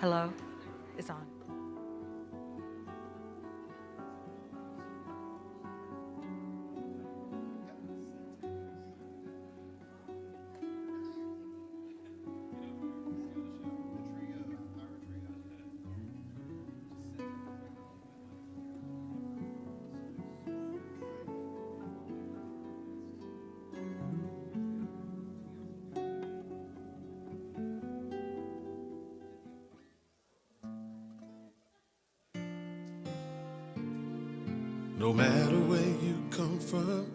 Hello? It's on. No matter where you come from,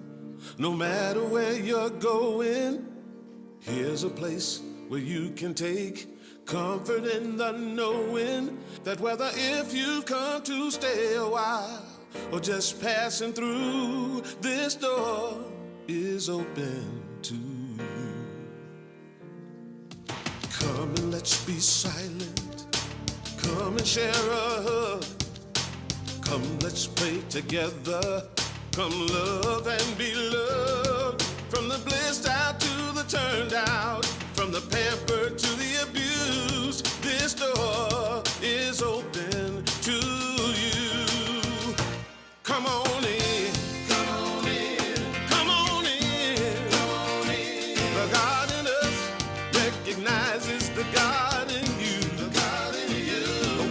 no matter where you're going, here's a place where you can take comfort in the knowing that whether if you've come to stay a while or just passing through, this door is open to you. Come and let's be silent. Come and share a hug. Come, let's pray together. Come, love and be loved. From the blissed out to the turned out, from the pampered to the abused, this door is open to you. Come on in. Come on in. Come on in. Come on in. The God in us recognizes the God in you. The God in you.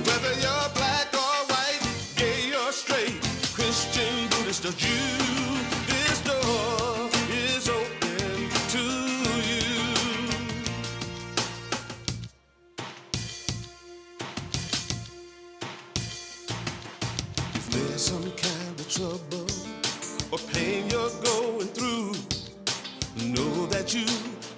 Whether you're black or white, gay or straight, Christian, Buddhist or Jew, this door is open to you. If there's some kind of trouble or pain you're going through, know that you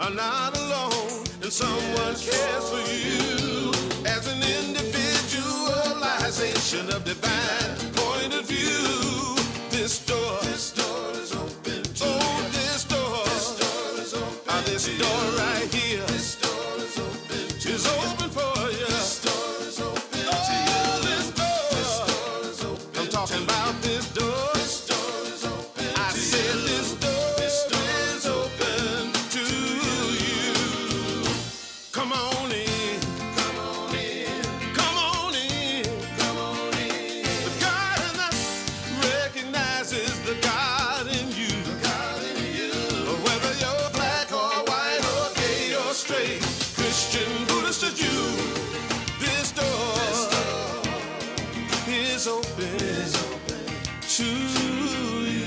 are not alone and someone cares for you. As an individualization of divine point of view, this door is open to you. This door is open. This door right here is open for you. This door is open to you. This door is open. I'm talking about this door. This door is open. I said this door is open to you. Come on in. Come on in. Come on in. Come on in. The God in us recognizes the God in you. The God in you. Whether you're black or white or gay or straight, Christian, Buddhist or Jew, this door is open to you.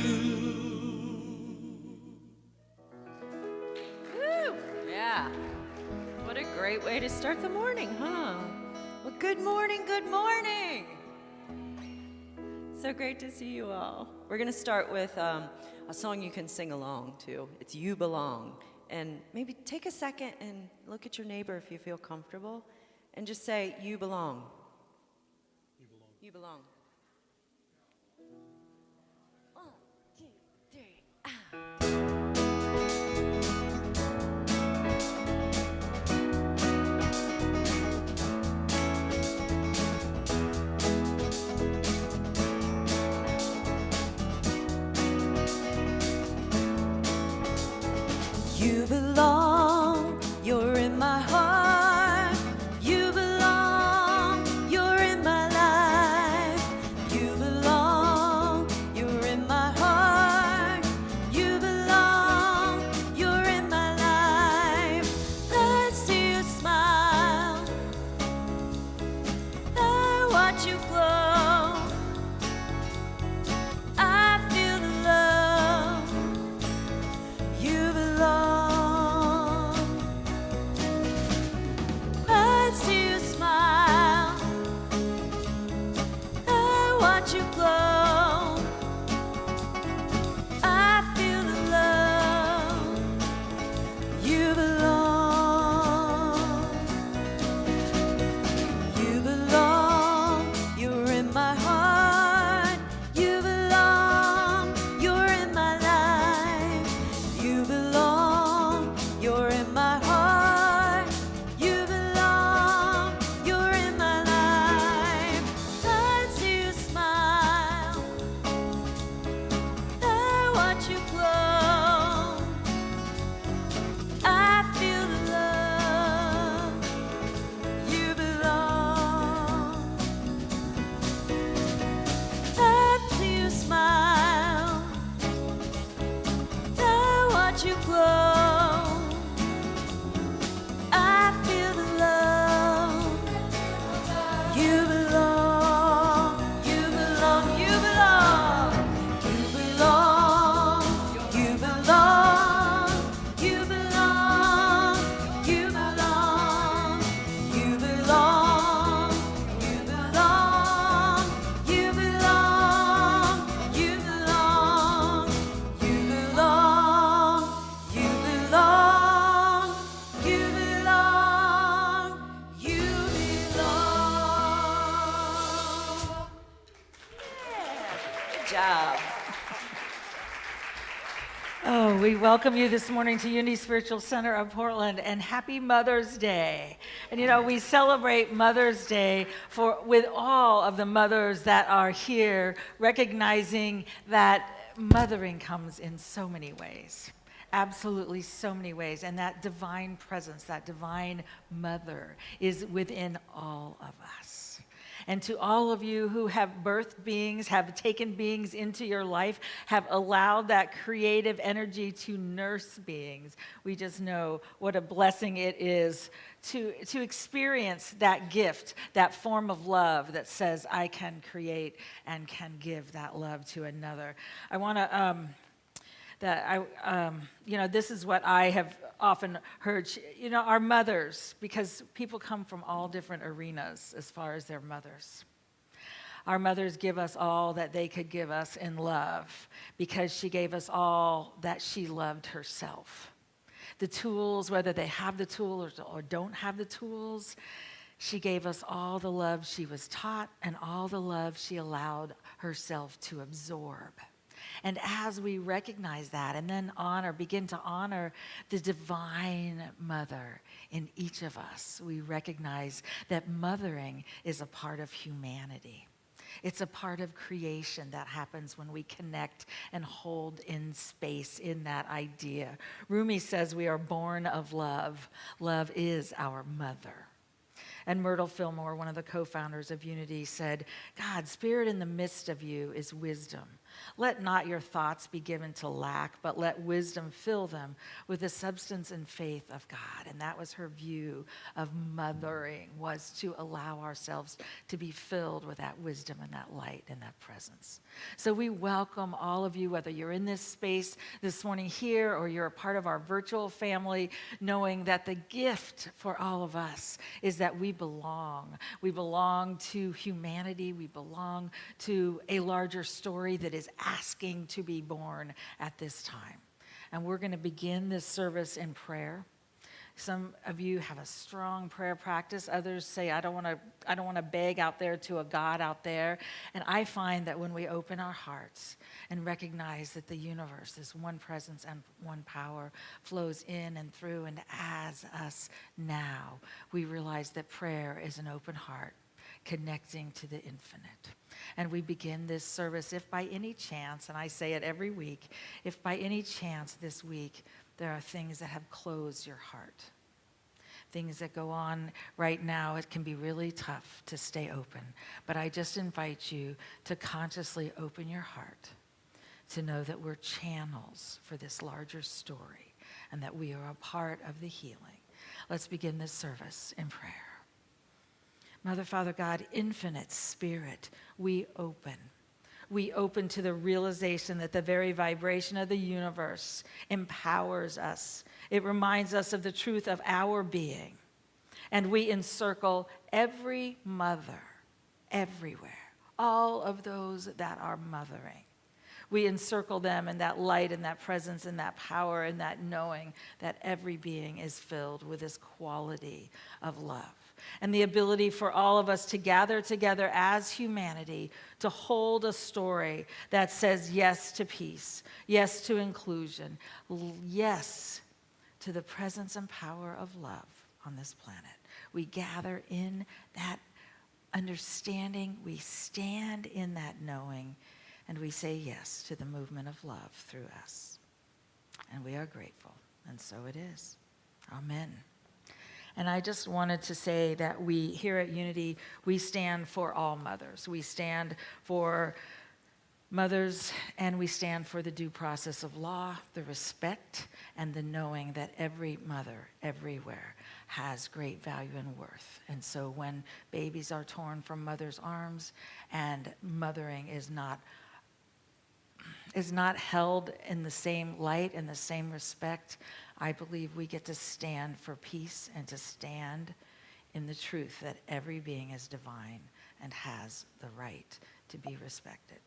Woo! Yeah. What a great way to start the morning, huh? Well, good morning, good morning. So great to see you all. We're going to start with a song you can sing along to. It's You Belong. And maybe take a second and look at your neighbor if you feel comfortable and just say, You belong. You belong. You belong. 1, 2, 3, You belong, you're in my heart. You belong, you're in my life. You belong, you're in my heart. You belong, you're in my life. I see you smile, I watch you glow. I feel the love. You belong. We welcome you this morning to Unity Spiritual Center of Portland, and happy Mother's Day. And you know, we celebrate Mother's Day with all of the mothers that are here, recognizing that mothering comes in so many ways. Absolutely so many ways. And that divine presence, that divine mother is within all of us. And to all of you who have birthed beings, have taken beings into your life, have allowed that creative energy to nurse beings, we just know what a blessing it is to experience that gift, that form of love that says, I can create and can give that love to another. I want to... this is what I have often heard. Our mothers, because people come from all different arenas as far as their mothers. Our mothers give us all that they could give us in love because she gave us all that she loved herself. The tools, whether they have the tools or don't have the tools, she gave us all the love she was taught and all the love she allowed herself to absorb. And as we recognize that and then begin to honor the divine mother in each of us, we recognize that mothering is a part of humanity. It's a part of creation that happens when we connect and hold in space in that idea. Rumi says we are born of love. Love is our mother. And Myrtle Fillmore, one of the co-founders of Unity, said, God, spirit in the midst of you is wisdom. Let not your thoughts be given to lack, but let wisdom fill them with the substance and faith of God. And that was her view of mothering, was to allow ourselves to be filled with that wisdom and that light and that presence. So we welcome all of you, whether you're in this space this morning here or you're a part of our virtual family, knowing that the gift for all of us is that we belong. We belong to humanity. We belong to a larger story that is asking to be born at this time. And we're going to begin this service in prayer. Some of you have a strong prayer practice. Others say, I don't want to beg out there to a God out there. And I find that when we open our hearts and recognize that the universe, this one presence and one power, flows in and through and as us now, we realize that prayer is an open heart connecting to the infinite. And we begin this service, if by any chance, and I say it every week, if by any chance this week there are things that have closed your heart, things that go on right now, it can be really tough to stay open. But I just invite you to consciously open your heart, to know that we're channels for this larger story and that we are a part of the healing. Let's begin this service in prayer. Mother, Father, God, infinite Spirit, we open. We open to the realization that the very vibration of the universe empowers us. It reminds us of the truth of our being. And we encircle every mother, everywhere, all of those that are mothering. We encircle them in that light and that presence and that power and that knowing that every being is filled with this quality of love. And the ability for all of us to gather together as humanity to hold a story that says yes to peace, yes to inclusion, yes to the presence and power of love on this planet. We gather in that understanding, we stand in that knowing, and we say yes to the movement of love through us. And we are grateful, and so it is. Amen. And I just wanted to say that we, here at Unity, we stand for all mothers. We stand for mothers, and we stand for the due process of law, the respect, and the knowing that every mother, everywhere, has great value and worth. And so when babies are torn from mother's arms and mothering is not held in the same light and the same respect, I believe we get to stand for peace and to stand in the truth that every being is divine and has the right to be respected.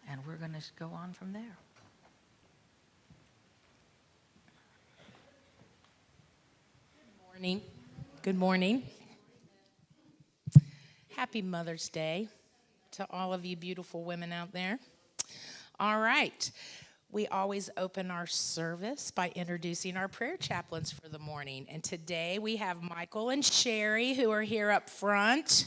And we're going to go on from there. Good morning. Good morning. Happy Mother's Day to all of you beautiful women out there. All right. We always open our service by introducing our prayer chaplains for the morning. And today we have Michael and Sherry who are here up front.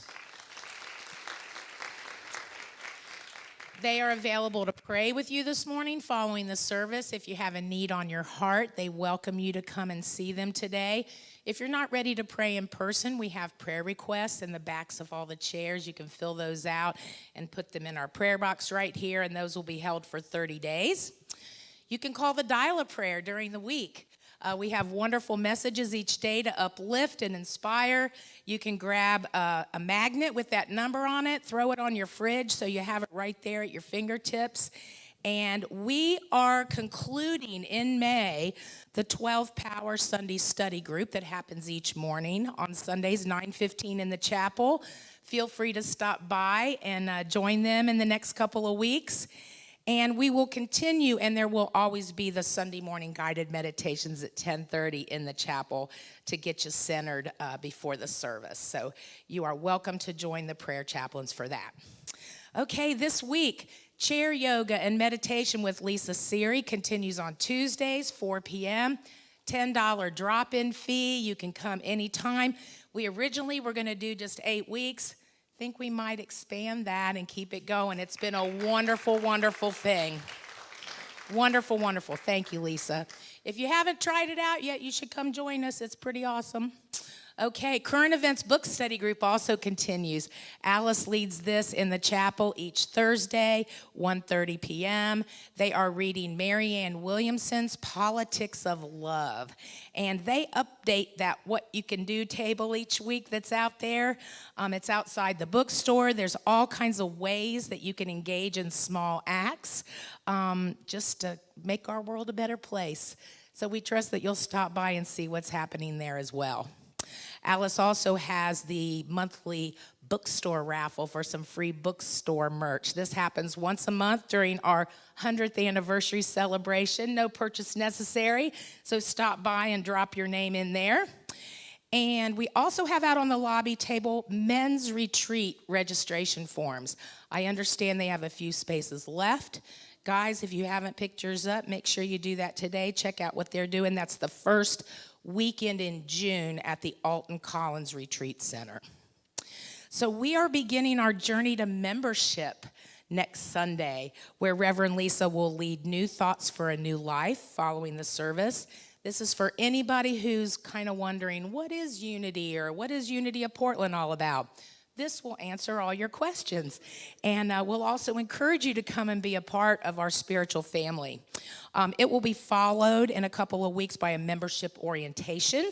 They are available to pray with you this morning following the service. If you have a need on your heart, they welcome you to come and see them today. If you're not ready to pray in person, we have prayer requests in the backs of all the chairs. You can fill those out and put them in our prayer box right here, and those will be held for 30 days. You can call the dial-up prayer during the week. We have wonderful messages each day to uplift and inspire. You can grab a magnet with that number on it, throw it on your fridge so you have it right there at your fingertips. And we are concluding in May the 12 Power Sunday Study Group that happens each morning on Sundays, 9:15 in the chapel. Feel free to stop by and join them in the next couple of weeks. And we will continue, and there will always be the Sunday morning guided meditations at 10:30 in the chapel to get you centered before the service. So you are welcome to join the prayer chaplains for that. Okay, this week, chair yoga and meditation with Lisa Siri continues on Tuesdays, 4 p.m., $10 drop-in fee. You can come anytime. We originally were going to do just 8 weeks. Think we might expand that and keep it going. It's been a wonderful, wonderful thing. Wonderful, wonderful. Thank you, Lisa. If you haven't tried it out yet, you should come join us. It's pretty awesome. Okay, current events book study group also continues. Alice leads this in the chapel each Thursday, 1:30 p.m. They are reading Marianne Williamson's Politics of Love. And they update that What You Can Do table each week that's out there. It's outside the bookstore. There's all kinds of ways that you can engage in small acts just to make our world a better place. So we trust that you'll stop by and see what's happening there as well. Alice also has the monthly bookstore raffle for some free bookstore merch. This happens once a month during our 100th anniversary celebration. No purchase necessary, so stop by and drop your name in there. And we also have out on the lobby table men's retreat registration forms. I understand they have a few spaces left. Guys, if you haven't picked yours up, make sure you do that today. Check out what they're doing. That's the first weekend in June at the Alton Collins Retreat Center. So we are beginning our journey to membership next Sunday, where Reverend Lisa will lead New Thoughts for a New Life following the service. This is for anybody who's kind of wondering, what is Unity, or what is Unity of Portland all about? This will answer all your questions. And we'll also encourage you to come and be a part of our spiritual family. It will be followed in a couple of weeks by a membership orientation.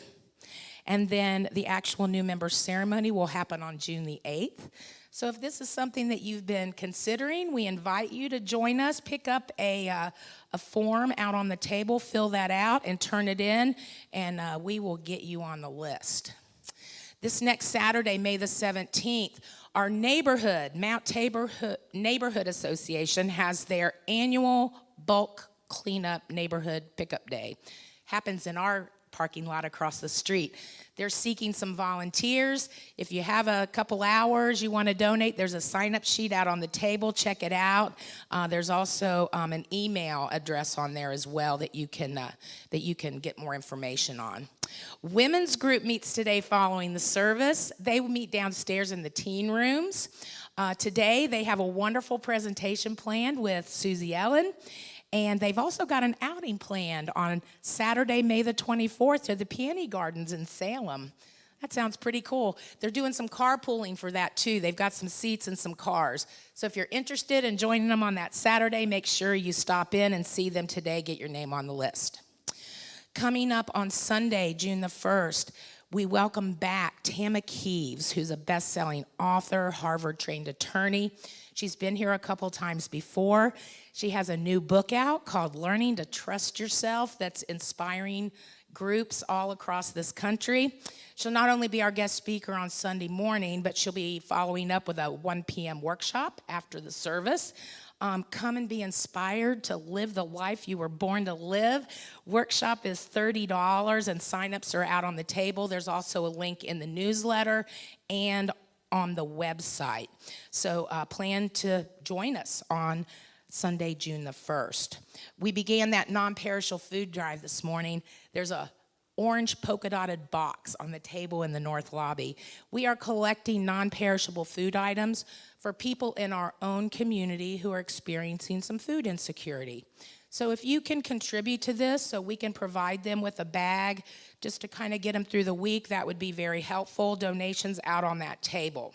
And then the actual new member ceremony will happen on June the 8th. So if this is something that you've been considering, we invite you to join us. Pick up a form out on the table, fill that out, and turn it in, and we will get you on the list. This next Saturday, May the 17th, our neighborhood, Mount Tabor Neighborhood Association, has their annual bulk cleanup neighborhood pickup day. Happens in our parking lot across the street. They're seeking some volunteers. If you have a couple hours you want to donate, there's a sign-up sheet out on the table. Check it out. There's also an email address on there as well that you can get more information on. Women's group meets today following the service. They will meet downstairs in the teen rooms. Today they have a wonderful presentation planned with Susie Ellen. And they've also got an outing planned on Saturday, May the 24th to the Peony Gardens in Salem. That sounds pretty cool. They're doing some carpooling for that too. They've got some seats and some cars. So if you're interested in joining them on that Saturday, make sure you stop in and see them today. Get your name on the list. Coming up on Sunday, June the 1st, we welcome back Tama Keeves, who's a best-selling author, Harvard-trained attorney. She's been here a couple times before. She has a new book out called Learning to Trust Yourself that's inspiring groups all across this country. She'll not only be our guest speaker on Sunday morning, but she'll be following up with a 1 p.m. workshop after the service. Come and be inspired to live the life you were born to live. Workshop is $30 and signups are out on the table. There's also a link in the newsletter and on the website. So plan to join us on Sunday, June the 1st. We began that non-perishable food drive this morning. There's a orange polka-dotted box on the table in the north lobby. We are collecting non-perishable food items for people in our own community who are experiencing some food insecurity. So if you can contribute to this so we can provide them with a bag just to kind of get them through the week, that would be very helpful. Donations out on that table.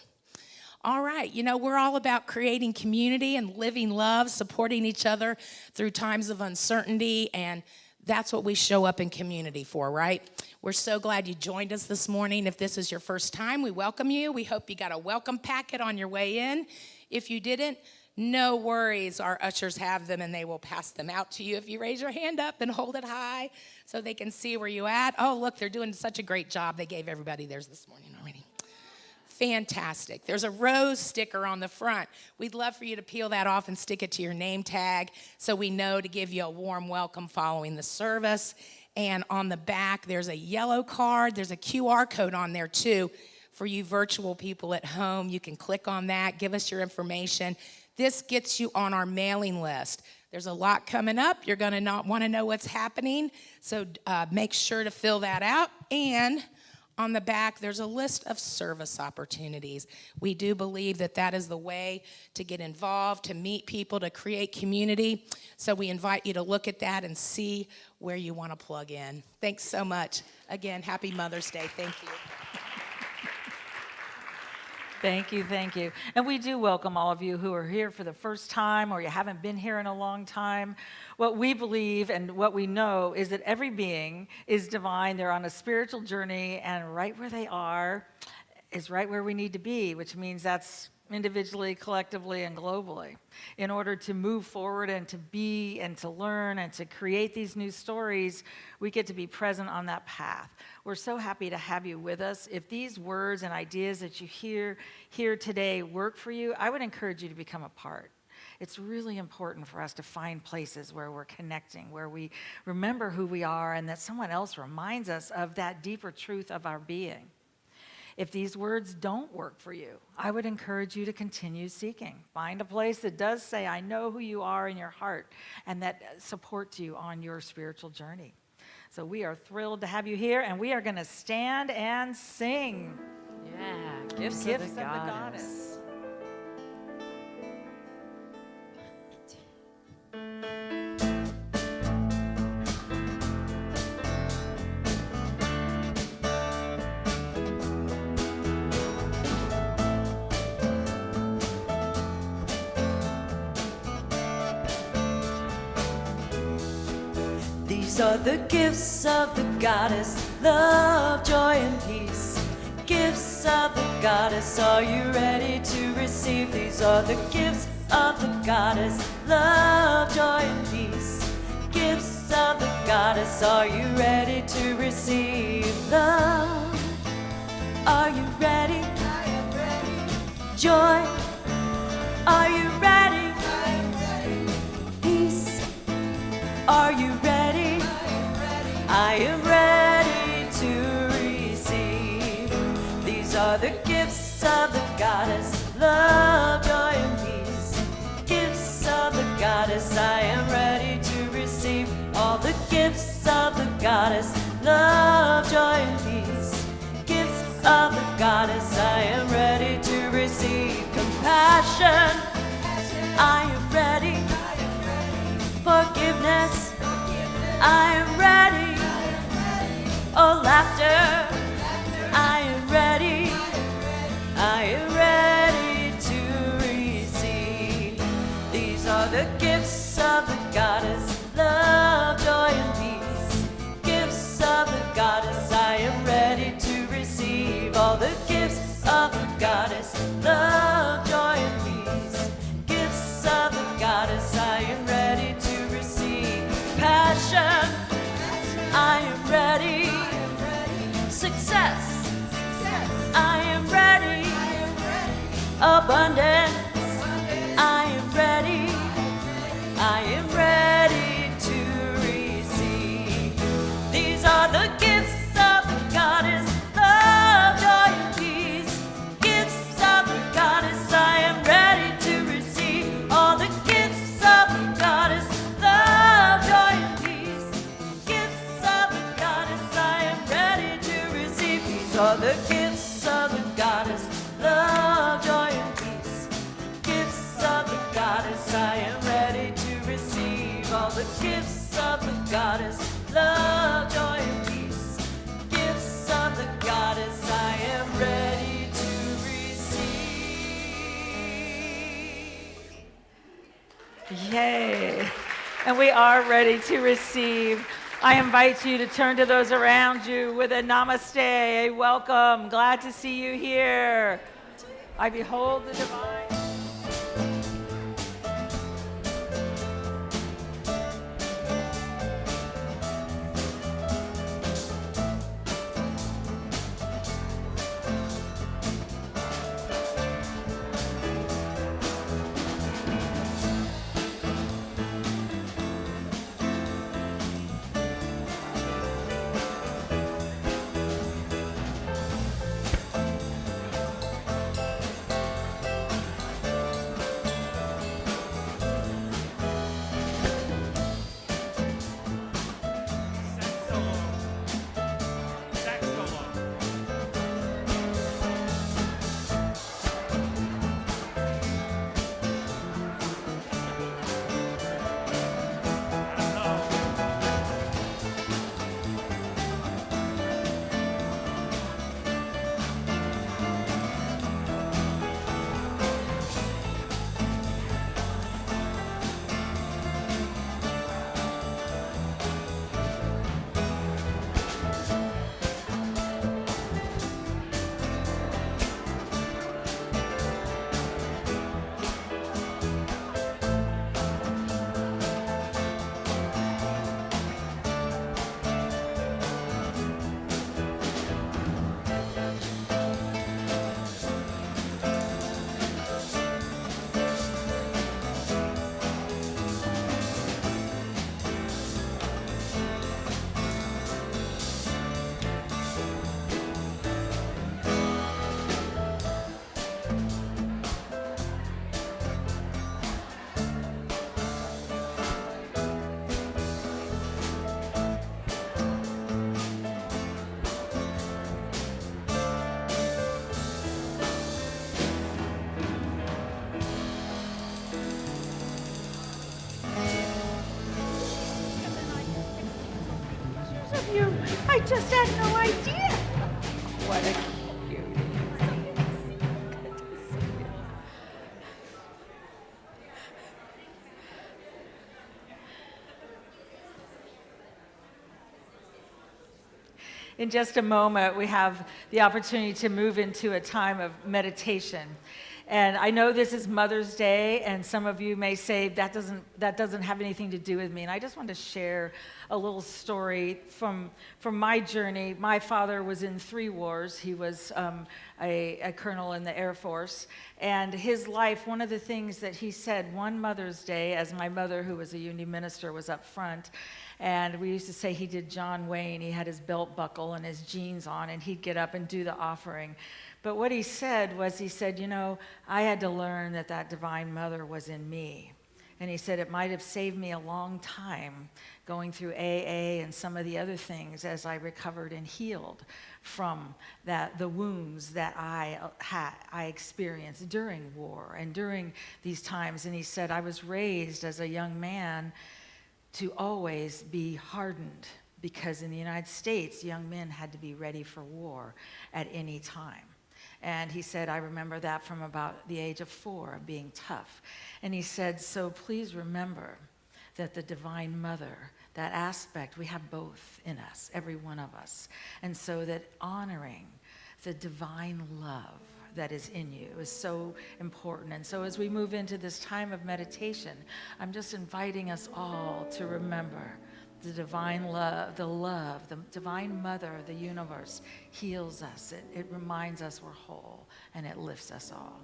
All right, we're all about creating community and living love, supporting each other through times of uncertainty, and that's what we show up in community for, right? We're so glad you joined us this morning. If this is your first time, we welcome you. We hope you got a welcome packet on your way in. If you didn't, no worries. Our ushers have them, and they will pass them out to you if you raise your hand up and hold it high so they can see where you're at. Oh, look, they're doing such a great job. They gave everybody theirs this morning already. Fantastic. There's a rose sticker on the front. We'd love for you to peel that off and stick it to your name tag so we know to give you a warm welcome following the service. And on the back, there's a yellow card. There's a QR code on there, too, for you virtual people at home. You can click on that, give us your information. This gets you on our mailing list. There's a lot coming up. You're going to not want to know what's happening, so make sure to fill that out. And on the back, there's a list of service opportunities. We do believe that that is the way to get involved, to meet people, to create community. So we invite you to look at that and see where you want to plug in. Thanks so much. Again, happy Mother's Day. Thank you. Thank you, thank you. And we do welcome all of you who are here for the first time or you haven't been here in a long time. What we believe and what we know is that every being is divine. They're on a spiritual journey, and right where they are is right where we need to be, which means that's individually, collectively, and globally. In order to move forward and to be and to learn and to create these new stories, we get to be present on that path. We're so happy to have you with us. If these words and ideas that you hear here today work for you, I would encourage you to become a part. It's really important for us to find places where we're connecting, where we remember who we are, and that someone else reminds us of that deeper truth of our being. If these words don't work for you, I would encourage you to continue seeking. Find a place that does say, I know who you are in your heart, and that supports you on your spiritual journey. So we are thrilled to have you here, and we are going to stand and sing. Yeah, gifts of the goddess. These are the gifts of the goddess, love, joy, and peace. Gifts of the goddess, are you ready to receive? These are the gifts of the goddess, love, joy, and peace. Gifts of the goddess, are you ready to receive? Love, are you ready? I am ready. Joy, are you ready? I am ready. Peace, are you ready? I am ready to receive. These are the gifts of the goddess, love, joy, and peace. Gifts of the goddess, I am ready to receive. All the gifts of the goddess, love, joy, and peace. Gifts of the goddess, I am ready to receive. Compassion, I am ready. Forgiveness, I am ready. Oh, laughter, I am ready. I am ready to receive. These are the gifts of the goddess, love, joy, and peace. Gifts of the goddess, I am ready to receive. All the gifts of the goddess, love, joy, and peace. Gifts of the goddess, I am ready to receive. Passion, I am ready. Success, I am ready. Abundance, I am ready. I am ready to receive. These are the gifts of the goddess, love, joy, and peace. Gifts of the goddess, I am ready to receive. All the gifts of Gifts are the gifts of the goddess, love, joy, and peace. Gifts of the goddess, I am ready to receive all the gifts of the goddess, love, joy, and peace. Gifts of the goddess, I am ready to receive. Yay. And we are ready to receive. I invite you to turn to those around you with a namaste, a welcome. Glad to see you here. I behold the divine. I just had no idea. What a cutie. Good to see you. In just a moment, we have the opportunity to move into a time of meditation. And I know this is Mother's Day, and some of you may say, that doesn't have anything to do with me. And I just want to share a little story from my journey. My father was in 3 wars. He was a colonel in the Air Force. And his life, one of the things that he said one Mother's Day, as my mother, who was a union minister, was up front, and we used to say he did John Wayne. He had his belt buckle and his jeans on, and he'd get up and do the offering. But what he said was, you know, I had to learn that Divine Mother was in me. And he said it might have saved me a long time going through AA and some of the other things as I recovered and healed from the wounds that I experienced during war and during these times. And he said, I was raised as a young man to always be hardened, because in the United States, young men had to be ready for war at any time. And he said, I remember that from about the age of 4, of being tough. And he said, so please remember that the Divine Mother, that aspect, we have both in us, every one of us. And so that honoring the divine love that is in you is so important. And so as we move into this time of meditation, I'm just inviting us all to remember the divine love, the Divine Mother of the universe heals us. It reminds us we're whole, and it lifts us all.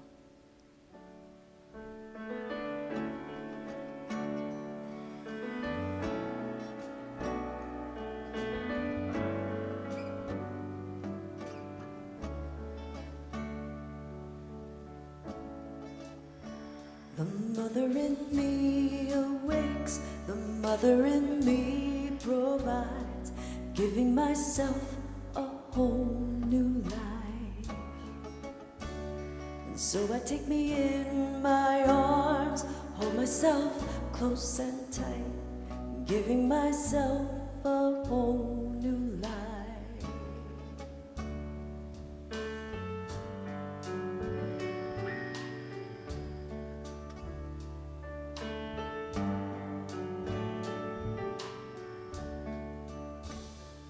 The mother in me awakes, the mother in me provides, giving myself a whole new life. And so I take me in my arms, hold myself close and tight, giving myself a whole new life.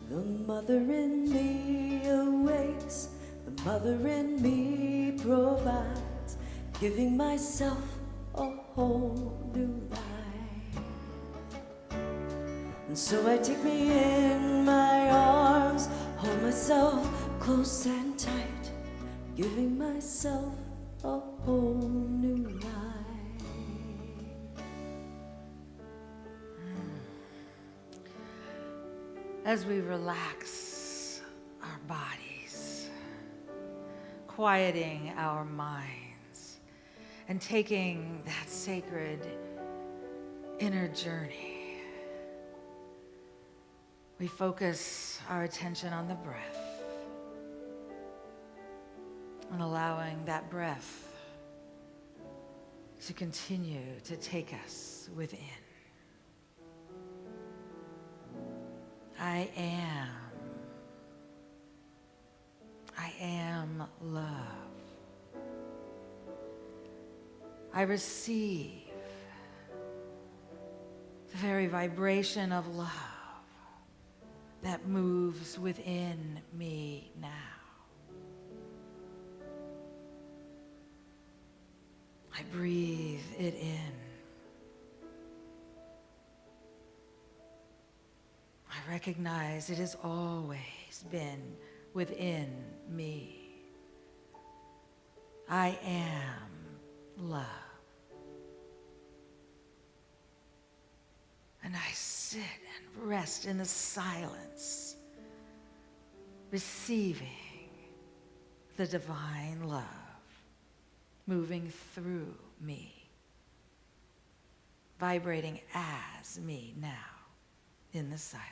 The mother in me awakes, the mother in me provides, giving myself a whole new life. And so I take me in my arms, hold myself close and tight, giving myself a whole new life. As we relax our bodies, quieting our minds, and taking that sacred inner journey, we focus our attention on the breath and allowing that breath to continue to take us within. I am love. I receive the very vibration of love that moves within me now. I breathe it in. I recognize it has always been within me. I am love. And I sit and rest in the silence, receiving the divine love moving through me, vibrating as me now in the silence.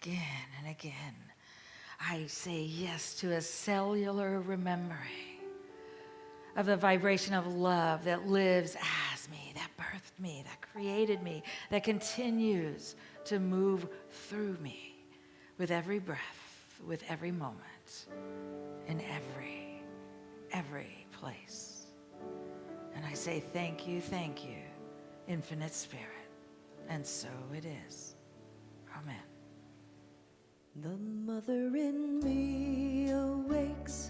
Again and again, I say yes to a cellular remembering of the vibration of love that lives as me, that birthed me, that created me, that continues to move through me with every breath, with every moment, in every place. And I say thank you, Infinite Spirit. And so it is. Amen. The mother in me awakes,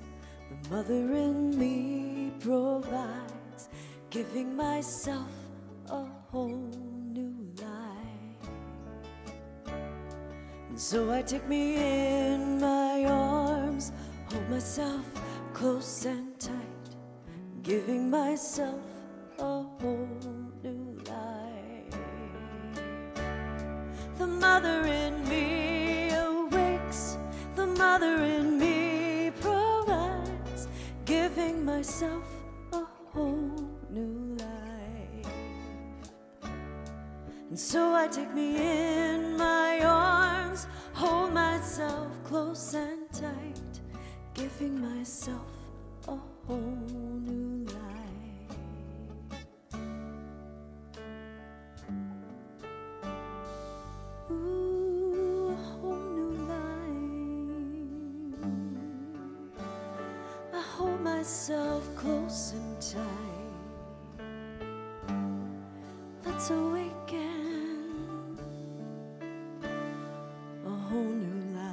the mother in me provides, giving myself a whole new life. And so I take me in my arms, hold myself close and tight, giving myself a whole new life. The mother in me awakes, the mother in me provides, giving myself a whole new life. And so I take me in my arms, hold myself close and tight, giving myself a whole new life. myself close and tight. Let's awaken a whole new life.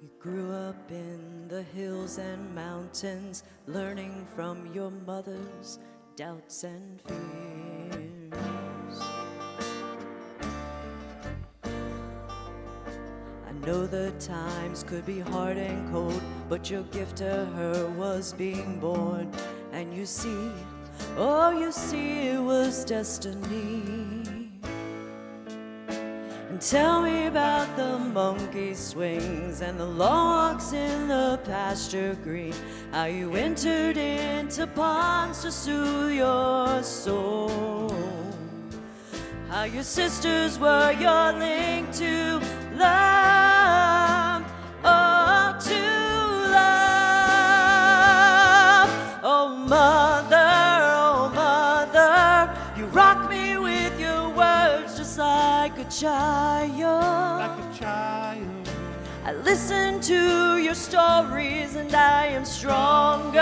You grew up in the hills and mountains, learning from your mother's doubts and fears. I know the times could be hard and cold, but your gift to her was being born. And you see, oh, you see, it was destiny. And tell me about the monkey swings and the long walks in the pasture green, how you entered into ponds to soothe your soul, how your sisters were your link to love, oh, to love. Oh mother, you rock me with your words just like a child. Like a child. I listen to your stories and I am stronger,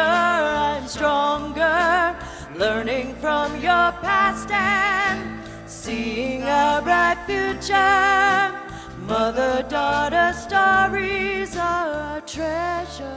learning from your past and seeing a bright future. Mother-daughter stories are our treasure.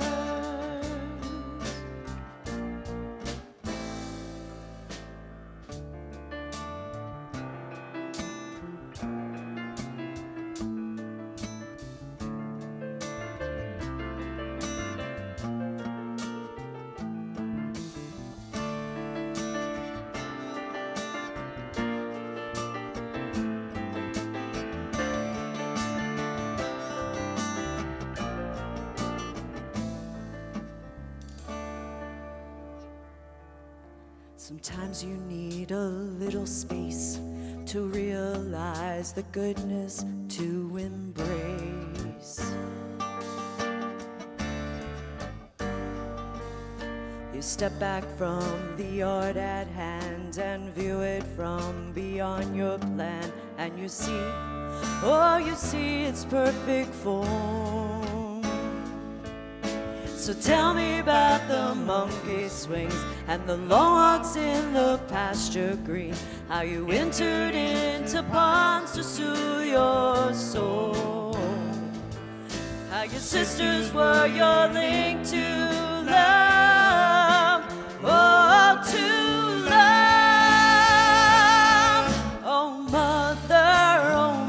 Sometimes you need a little space to realize the goodness to embrace. You step back from the yard at hand and view it from beyond your plan, and you see, oh, you see its perfect form. So tell me about the monkey swings and the long walks in the pasture green, how you entered into ponds to soothe your soul, how your sisters were your link to love, oh, to love. Oh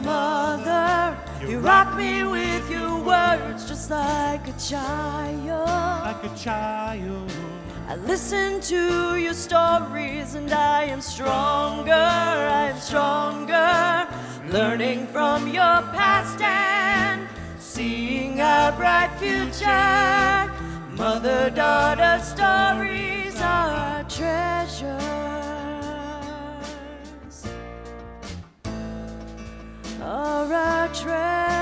mother, you rock me with your words just like a child. Like a child. I listen to your stories and I am stronger, learning from your past and seeing a bright future. Mother-daughter stories are our treasures, are our treasures.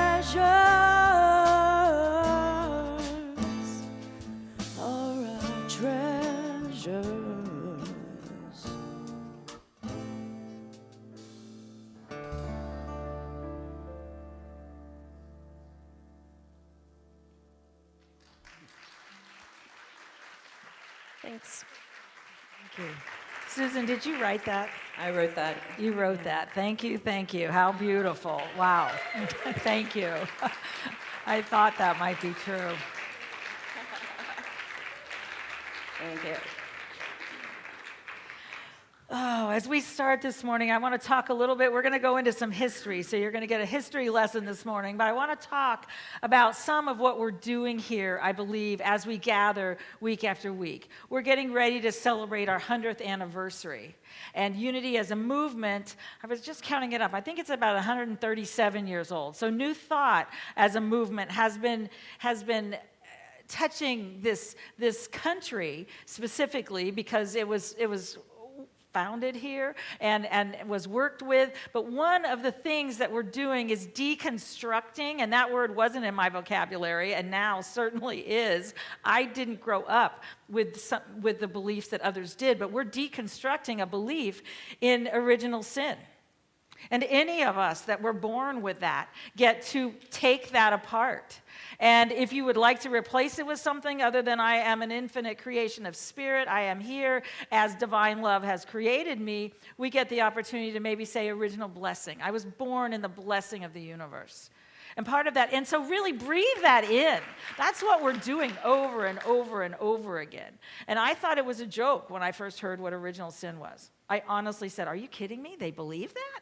Thanks. Thank you. Susan, did you write that? I wrote that. You wrote that. Thank you. How beautiful. Wow. Thank you. I thought that might be true. Thank you. Oh, as we start this morning, I want to talk a little bit. We're going to go into some history, so you're going to get a history lesson this morning. But I want to talk about some of what we're doing here, I believe, as we gather week after week. We're getting ready to celebrate our 100th anniversary. And Unity as a movement, I was just counting it up. I think it's about 137 years old. So New Thought as a movement has been touching this country specifically because it was founded here and was worked with. But one of the things that we're doing is deconstructing, and that word wasn't in my vocabulary, and now certainly is. I didn't grow up with the beliefs that others did, but we're deconstructing a belief in original sin. And any of us that were born with that get to take that apart. And if you would like to replace it with something other than I am an infinite creation of spirit, I am here as divine love has created me, we get the opportunity to maybe say original blessing. I was born in the blessing of the universe. And part of that, and so really breathe that in. That's what we're doing over and over and over again. And I thought it was a joke when I first heard what original sin was. I honestly said, are you kidding me? They believe that?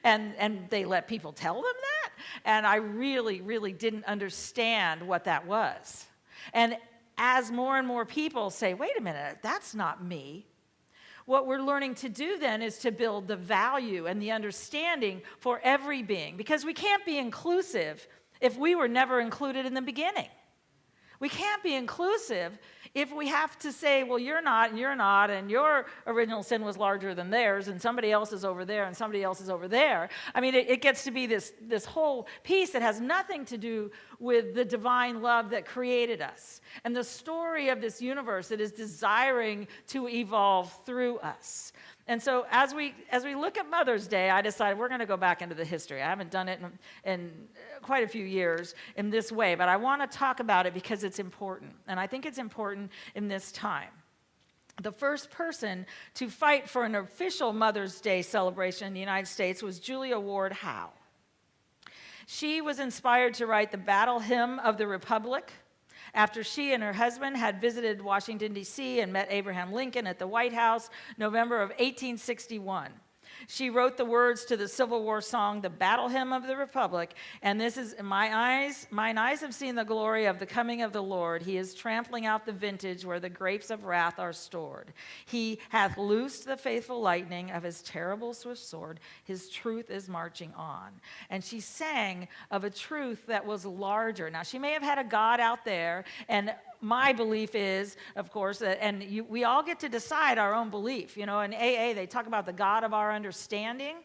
And they let people tell them that? And I really, really didn't understand what that was. And as more and more people say, wait a minute, that's not me, what we're learning to do then is to build the value and the understanding for every being. Because we can't be inclusive if we were never included in the beginning. We can't be inclusive if we have to say, well, you're not, and your original sin was larger than theirs, and somebody else is over there, and somebody else is over there. I mean, it gets to be this whole piece that has nothing to do with the divine love that created us, and the story of this universe that is desiring to evolve through us. And so as we look at Mother's Day, I decided we're going to go back into the history. I haven't done it in quite a few years in this way, but I want to talk about it because it's important. And I think it's important in this time. The first person to fight for an official Mother's Day celebration in the United States was Julia Ward Howe. She was inspired to write the Battle Hymn of the Republic after she and her husband had visited Washington, D.C. and met Abraham Lincoln at the White House, November of 1861. She wrote the words to the Civil War song, the Battle Hymn of the Republic, and this is, mine eyes have seen the glory of the coming of the Lord. He is trampling out the vintage where the grapes of wrath are stored. He hath loosed the faithful lightning of his terrible swift sword. His truth is marching on. And she sang of a truth that was larger. Now, she may have had a God out there, and my belief is, of course, that, we all get to decide our own belief. You know, in AA, they talk about the God of our understanding.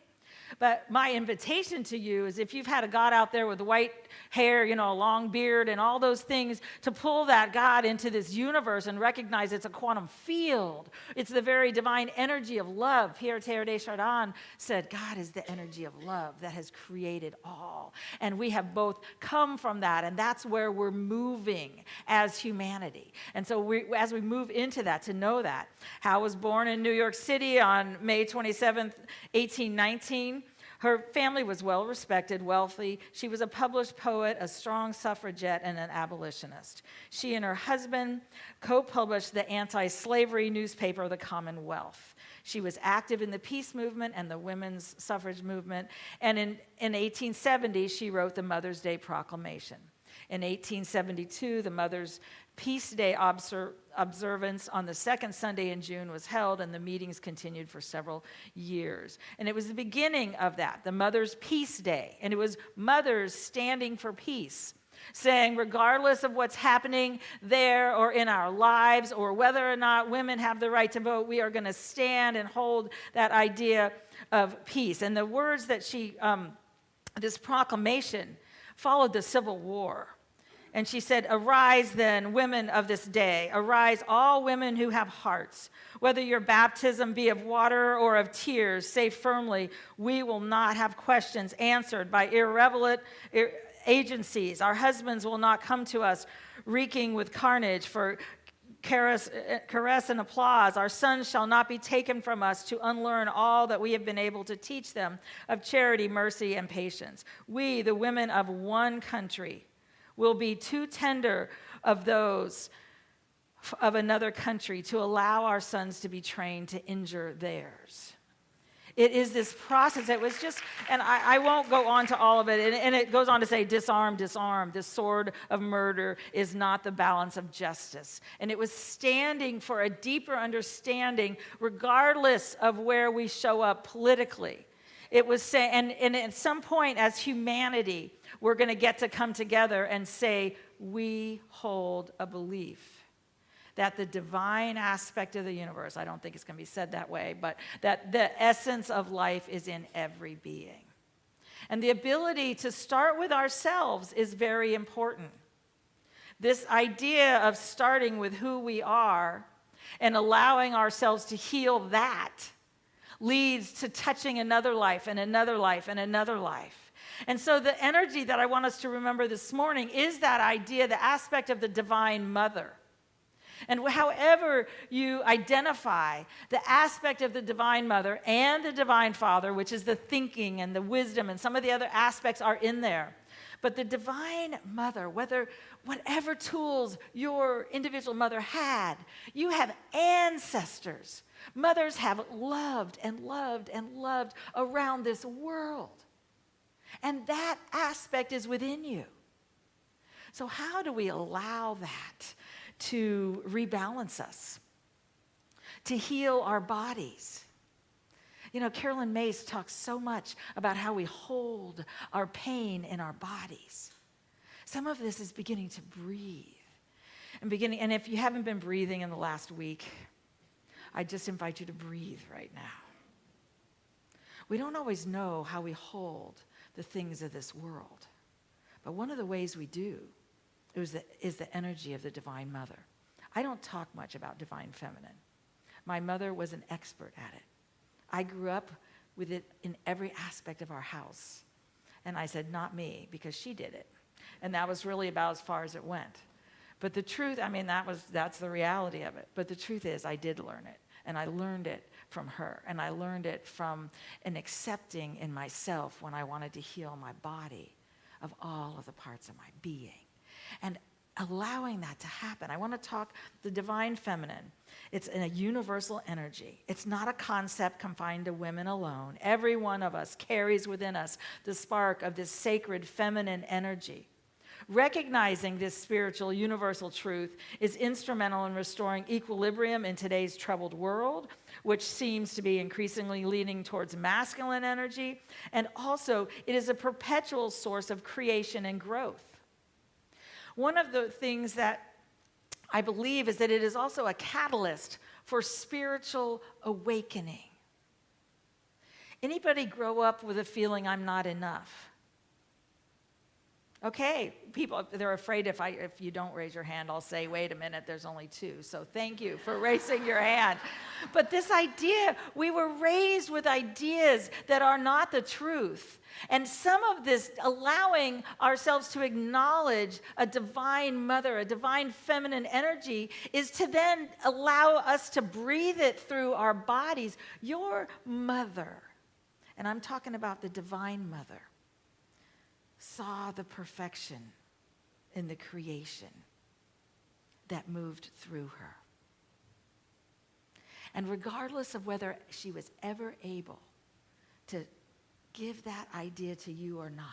But my invitation to you is if you've had a God out there with white hair, you know, a long beard and all those things, to pull that God into this universe and recognize it's a quantum field. It's the very divine energy of love. Pierre Teilhard de Chardin said, God is the energy of love that has created all. And we have both come from that, and that's where we're moving as humanity. And so as we move into that, to know that. Howe was born in New York City on May 27th, 1819. Her family was well-respected, wealthy. She was a published poet, a strong suffragette, and an abolitionist. She and her husband co-published the anti-slavery newspaper, The Commonwealth. She was active in the peace movement and the women's suffrage movement. And in 1870, she wrote the Mother's Day Proclamation. In 1872, the Mother's Peace Day observance on the second Sunday in June was held, and the meetings continued for several years. And it was the beginning of that, the Mother's Peace Day. And it was mothers standing for peace, saying regardless of what's happening there or in our lives or whether or not women have the right to vote, we are going to stand and hold that idea of peace. And the words that this proclamation followed the Civil War. And she said, arise then, women of this day. Arise, all women who have hearts. Whether your baptism be of water or of tears, say firmly, we will not have questions answered by irrelevant agencies. Our husbands will not come to us reeking with carnage for caress and applause. Our sons shall not be taken from us to unlearn all that we have been able to teach them of charity, mercy, and patience. We, the women of one country, will be too tender of those of another country to allow our sons to be trained to injure theirs. It is this process. It was just, and I won't go on to all of it, and it goes on to say, disarm, disarm. The sword of murder is not the balance of justice. And it was standing for a deeper understanding, regardless of where we show up politically. It was saying, and at some point as humanity, we're going to get to come together and say, we hold a belief that the divine aspect of the universe, I don't think it's going to be said that way, but that the essence of life is in every being. And the ability to start with ourselves is very important. This idea of starting with who we are and allowing ourselves to heal that leads to touching another life and another life and another life. And so the energy that I want us to remember this morning is that idea, the aspect of the divine mother. And however you identify the aspect of the divine mother and the divine father, which is the thinking and the wisdom, and some of the other aspects are in there. But the divine mother, whatever tools your individual mother had, you have ancestors. Mothers have loved and loved and loved around this world. And that aspect is within you. So how do we allow that to rebalance us, to heal our bodies? You know, Carolyn Mays talks so much about how we hold our pain in our bodies. Some of this is beginning to breathe. And if you haven't been breathing in the last week, I just invite you to breathe right now. We don't always know how we hold the things of this world, but one of the ways we do is the energy of the Divine Mother. I don't talk much about Divine Feminine. My mother was an expert at it. I grew up with it in every aspect of our house. And I said, not me, because she did it. And that was really about as far as it went. But the truth, that's the reality of it. But the truth is, I did learn it. And I learned it from her. And I learned it from an accepting in myself when I wanted to heal my body of all of the parts of my being. And allowing that to happen. I want to talk the divine feminine. It's a universal energy. It's not a concept confined to women alone. Every one of us carries within us the spark of this sacred feminine energy. Recognizing this spiritual universal truth is instrumental in restoring equilibrium in today's troubled world, which seems to be increasingly leaning towards masculine energy. And also, it is a perpetual source of creation and growth. One of the things that I believe is that it is also a catalyst for spiritual awakening. Anybody grow up with a feeling I'm not enough? Okay, people, they're afraid if you don't raise your hand, I'll say, wait a minute, there's only two. So thank you for raising your hand. But this idea, we were raised with ideas that are not the truth. And some of this, allowing ourselves to acknowledge a divine mother, a divine feminine energy, is to then allow us to breathe it through our bodies. Your mother, and I'm talking about the divine mother, saw the perfection in the creation that moved through her. And regardless of whether she was ever able to give that idea to you or not,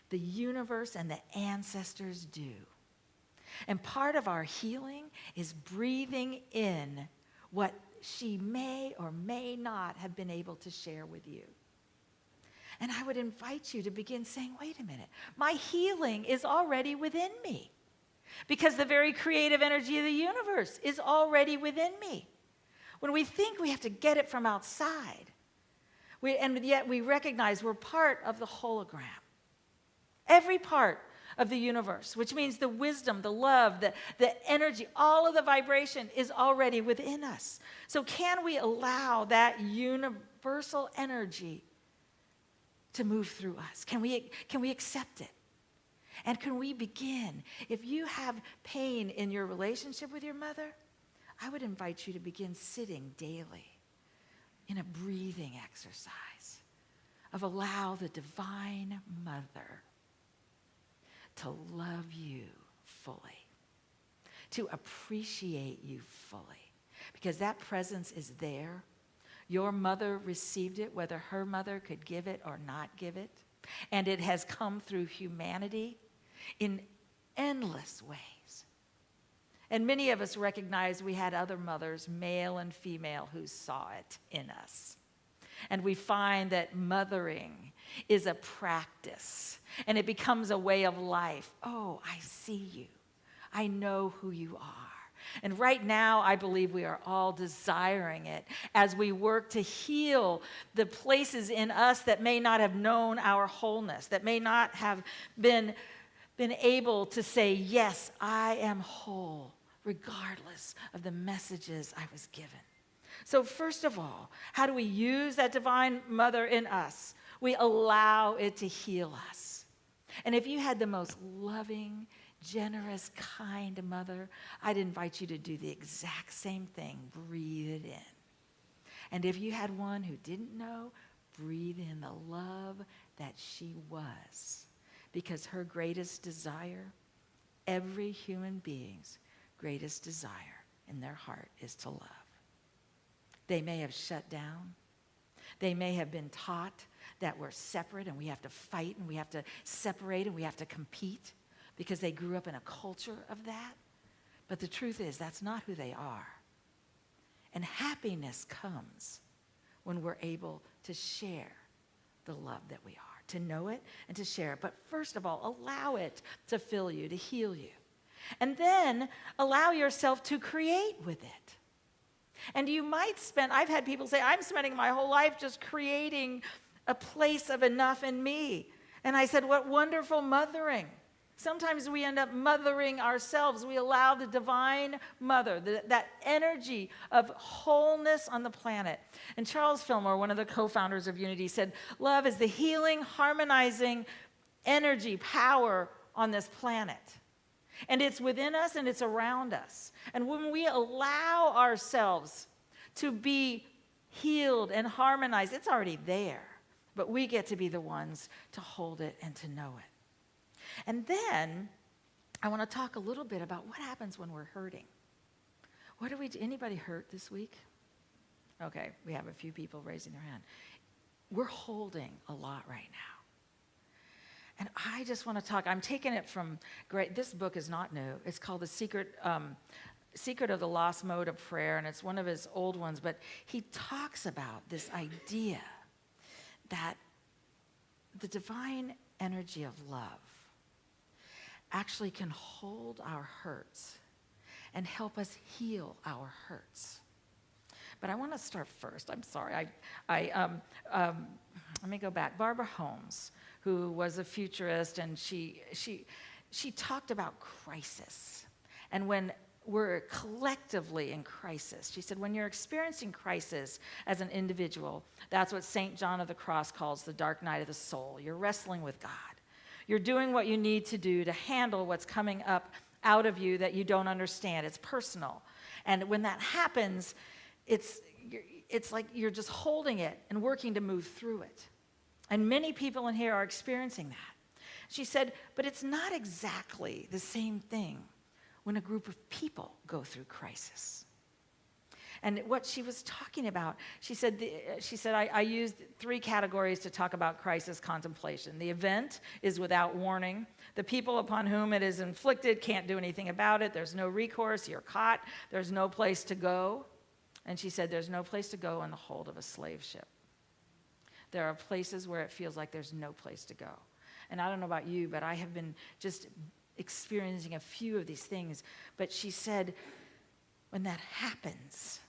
the universe and the ancestors do. And part of our healing is breathing in what she may or may not have been able to share with you. And I would invite you to begin saying, wait a minute, my healing is already within me. Because the very creative energy of the universe is already within me. When we think we have to get it from outside, and yet we recognize we're part of the hologram. Every part of the universe, which means the wisdom, the love, the energy, all of the vibration is already within us. So can we allow that universal energy to move through us? Can we accept it? And can we begin? If you have pain in your relationship with your mother, I would invite you to begin sitting daily in a breathing exercise of allow the divine mother to love you fully, to appreciate you fully, because that presence is there. Your mother received it, whether her mother could give it or not give it. And it has come through humanity in endless ways. And many of us recognize we had other mothers, male and female, who saw it in us. And we find that mothering is a practice, and it becomes a way of life. Oh, I see you. I know who you are. And right now, I believe we are all desiring it as we work to heal the places in us that may not have known our wholeness, that may not have been able to say, yes, I am whole, regardless of the messages I was given. So first of all, how do we use that divine mother in us? We allow it to heal us. And if you had the most loving, generous, kind mother, I'd invite you to do the exact same thing. Breathe it in. And if you had one who didn't know, breathe in the love that she was. Because her greatest desire, every human being's greatest desire in their heart, is to love. They may have shut down. They may have been taught that we're separate and we have to fight and we have to separate and we have to compete, because they grew up in a culture of that. But the truth is, that's not who they are. And happiness comes when we're able to share the love that we are, to know it and to share it. But first of all, allow it to fill you, to heal you. And then allow yourself to create with it. And you might spend, I've had people say, I'm spending my whole life just creating a place of enough in me. And I said, what wonderful mothering. Sometimes we end up mothering ourselves. We allow the divine mother, that energy of wholeness on the planet. And Charles Fillmore, one of the co-founders of Unity, said, love is the healing, harmonizing energy, power on this planet. And it's within us and it's around us. And when we allow ourselves to be healed and harmonized, it's already there. But we get to be the ones to hold it and to know it. And then I want to talk a little bit about what happens when we're hurting. What do we do? Anybody hurt this week? Okay, we have a few people raising their hand. We're holding a lot right now. And I just want to talk. I'm taking it from this book is not new. It's called The Secret of the Lost Mode of Prayer, and it's one of his old ones. But he talks about this idea that the divine energy of love actually can hold our hurts and help us heal our hurts. But I want to start first. I'm sorry. Let me go back. Barbara Holmes, who was a futurist, and she talked about crisis. And when we're collectively in crisis, she said, when you're experiencing crisis as an individual, that's what St. John of the Cross calls the dark night of the soul. You're wrestling with God. You're doing what you need to do to handle what's coming up out of you that you don't understand. It's personal. And when that happens, it's like you're just holding it and working to move through it. And many people in here are experiencing that. She said, but it's not exactly the same thing when a group of people go through crisis. And what she was talking about, she said, I used 3 categories to talk about crisis contemplation. The event is without warning. The people upon whom it is inflicted can't do anything about it. There's no recourse. You're caught. There's no place to go. And she said, there's no place to go in the hold of a slave ship. There are places where it feels like there's no place to go. And I don't know about you, but I have been just experiencing a few of these things. But she said, when that happens,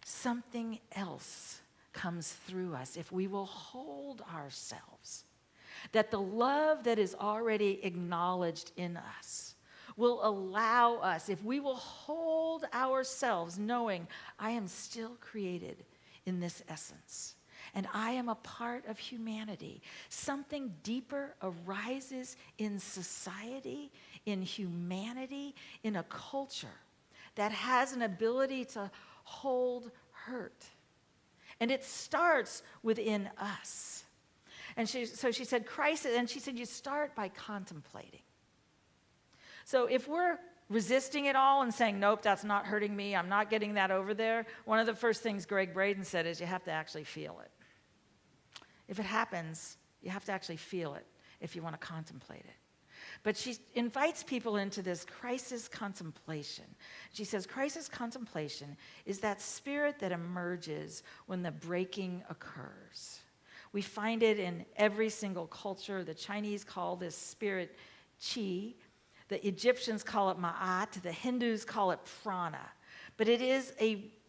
something else comes through us if we will hold ourselves. That the love that is already acknowledged in us will allow us, if we will hold ourselves knowing I am still created in this essence. And I am a part of humanity. Something deeper arises in society, in humanity, in a culture that has an ability to hold hurt. And it starts within us. And so she said, crisis, and she said, you start by contemplating. So if we're resisting it all and saying, nope, that's not hurting me, I'm not getting that over there, one of the first things Greg Braden said is you have to actually feel it. If it happens, you have to actually feel it if you want to contemplate it. But she invites people into this crisis contemplation. She says, crisis contemplation is that spirit that emerges when the breaking occurs. We find it in every single culture. The Chinese call this spirit qi. The Egyptians call it ma'at. The Hindus call it prana. But it is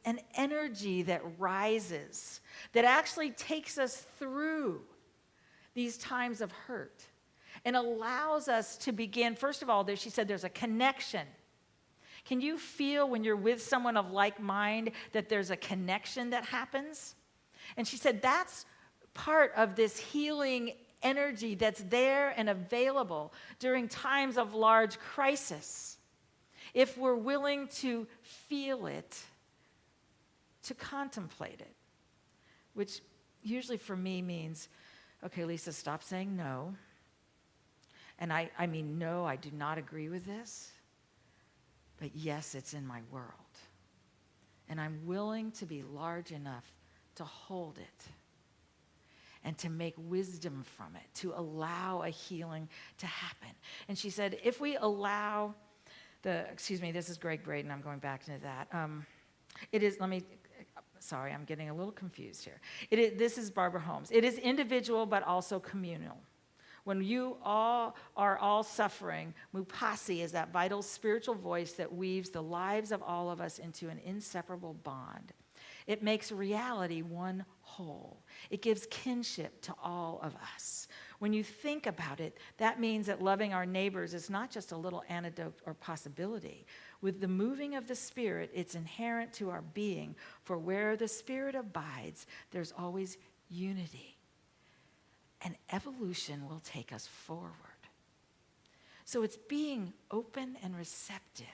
an energy that rises, that actually takes us through these times of hurt and allows us to begin. First of all, she said there's a connection. Can you feel when you're with someone of like mind that there's a connection that happens? And she said that's part of this healing energy that's there and available during times of large crisis. If we're willing to feel it, to contemplate it, which usually for me means, okay, Lisa, stop saying no. And I mean, no, I do not agree with this. But yes, it's in my world. And I'm willing to be large enough to hold it and to make wisdom from it, to allow a healing to happen. And she said, if we allow this is Greg Braden, I'm going back into that. Sorry, I'm getting a little confused here. This is Barbara Holmes. It is individual, but also communal. When you all are all suffering, Mupasi is that vital spiritual voice that weaves the lives of all of us into an inseparable bond. It makes reality one whole. It gives kinship to all of us. When you think about it, that means that loving our neighbors is not just a little anecdote or possibility. With the moving of the Spirit, it's inherent to our being, for where the Spirit abides, there's always unity. And evolution will take us forward. So it's being open and receptive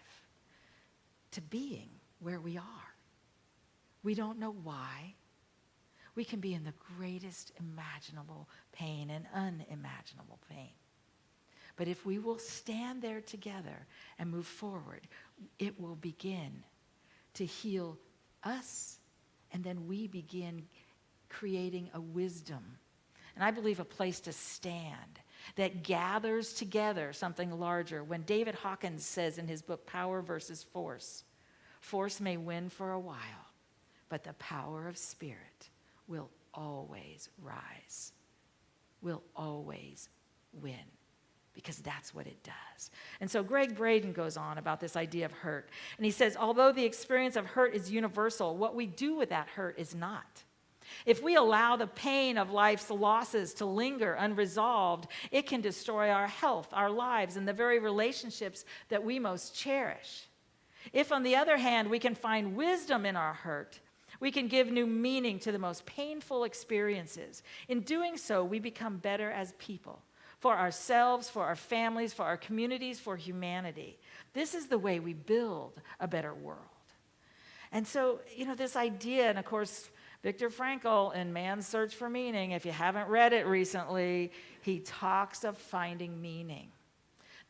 to being where we are. We don't know why. We can be in the greatest imaginable pain and unimaginable pain. But if we will stand there together and move forward, it will begin to heal us, and then we begin creating a wisdom. And I believe a place to stand that gathers together something larger. When David Hawkins says in his book, Power versus Force, force may win for a while, but the power of spirit will always rise, will always win, because that's what it does. And so Greg Braden goes on about this idea of hurt. And he says, although the experience of hurt is universal, what we do with that hurt is not. If we allow the pain of life's losses to linger unresolved, it can destroy our health, our lives, and the very relationships that we most cherish. If, on the other hand, we can find wisdom in our hurt, we can give new meaning to the most painful experiences. In doing so, we become better as people, for ourselves, for our families, for our communities, for humanity. This is the way we build a better world. And so, this idea, and of course, Viktor Frankl in Man's Search for Meaning, if you haven't read it recently, he talks of finding meaning.